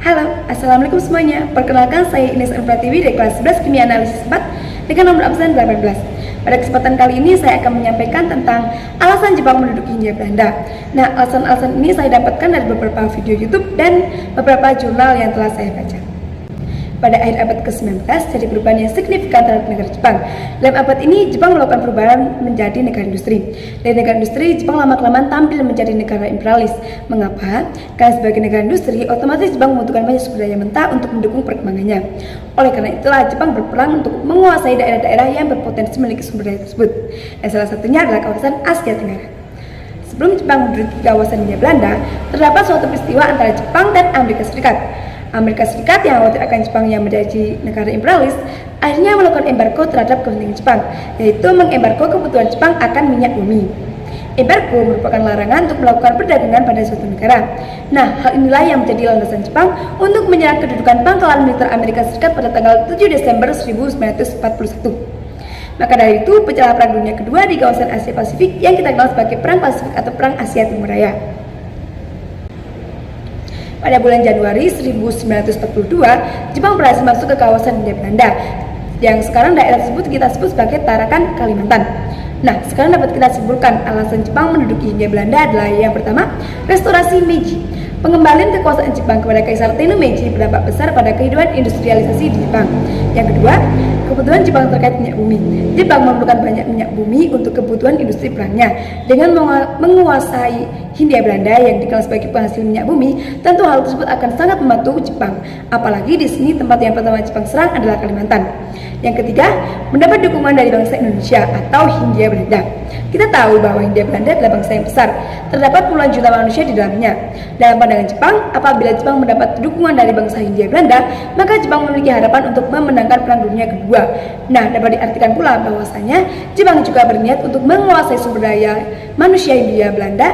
Halo, Assalamualaikum semuanya. Perkenalkan, saya Ines Pratiwi dari kelas 11 Kimia Analisis 4 dengan nomor absen 18. Pada kesempatan kali ini saya akan menyampaikan tentang alasan Jepang menduduki Hindia Belanda. Nah, alasan-alasan ini saya dapatkan dari beberapa video YouTube dan beberapa jurnal yang telah saya baca. Pada akhir abad ke-19, terjadi perubahan yang signifikan terhadap negara Jepang. Dalam abad ini, Jepang melakukan perubahan menjadi negara industri. Dari negara industri, Jepang lama-kelamaan tampil menjadi negara imperialis. Mengapa? Karena sebagai negara industri, otomatis Jepang membutuhkan banyak sumber daya mentah untuk mendukung perkembangannya. Oleh karena itulah, Jepang berperang untuk menguasai daerah-daerah yang berpotensi memiliki sumber daya tersebut. Dan salah satunya adalah kawasan Asia Tenggara. Sebelum Jepang menduduki kawasan Hindia Belanda, terdapat suatu peristiwa antara Jepang dan Amerika Serikat. Amerika Serikat yang khawatir akan Jepang yang menjadi negara imperialis akhirnya melakukan embargo terhadap kepentingan Jepang, yaitu mengembargo kebutuhan Jepang akan minyak bumi. Embargo merupakan larangan untuk melakukan perdagangan pada suatu negara. Nah, hal inilah yang menjadi landasan Jepang untuk menyerang kedudukan pangkalan militer Amerika Serikat pada tanggal 7 Desember 1941. Maka dari itu, pecahlah Perang Dunia Kedua di kawasan Asia Pasifik yang kita kenal sebagai Perang Pasifik atau Perang Asia Timur Raya. Pada bulan Januari 1942, Jepang berhasil masuk ke kawasan Hindia Belanda, yang sekarang daerah tersebut kita sebut sebagai Tarakan, Kalimantan. Nah, sekarang dapat kita simpulkan alasan Jepang menduduki Hindia Belanda adalah yang pertama, restorasi Meiji. Pengembalian kekuasaan Jepang kepada Kaisar Tenno Meiji berdampak besar pada kehidupan industrialisasi di Jepang. Yang kedua, kebutuhan Jepang terkait minyak bumi. Jepang memerlukan banyak minyak bumi untuk kebutuhan industri perangnya. Dengan menguasai Hindia Belanda yang dikenal sebagai penghasil minyak bumi, tentu hal tersebut akan sangat membantu Jepang. Apalagi di sini tempat yang pertama Jepang serang adalah Kalimantan. Yang ketiga, mendapat dukungan dari bangsa Indonesia atau Hindia Belanda. Kita tahu bahwa Hindia Belanda adalah bangsa yang besar, terdapat puluhan juta manusia di dalamnya. Dalam pandangan Jepang, apabila Jepang mendapat dukungan dari bangsa Hindia Belanda, maka Jepang memiliki harapan untuk memenangkan Perang Dunia Kedua. Nah, dapat diartikan pula bahwasanya Jepang juga berniat untuk menguasai sumber daya manusia Hindia Belanda.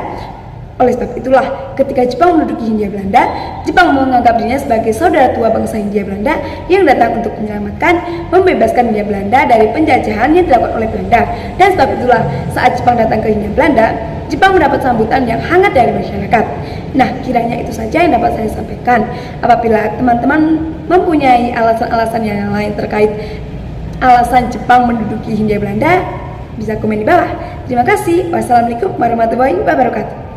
Oleh sebab itulah, ketika Jepang menduduki Hindia Belanda, Jepang menganggap dirinya sebagai saudara tua bangsa Hindia Belanda yang datang untuk menyelamatkan, membebaskan Hindia Belanda dari penjajahan yang dilakukan oleh Belanda. Dan sebab itulah, saat Jepang datang ke Hindia Belanda, Jepang mendapat sambutan yang hangat dari masyarakat. Nah, kiranya itu saja yang dapat saya sampaikan. Apabila teman-teman mempunyai alasan-alasan yang lain terkait alasan Jepang menduduki Hindia Belanda, bisa komen di bawah. Terima kasih. Wassalamualaikum warahmatullahi wabarakatuh.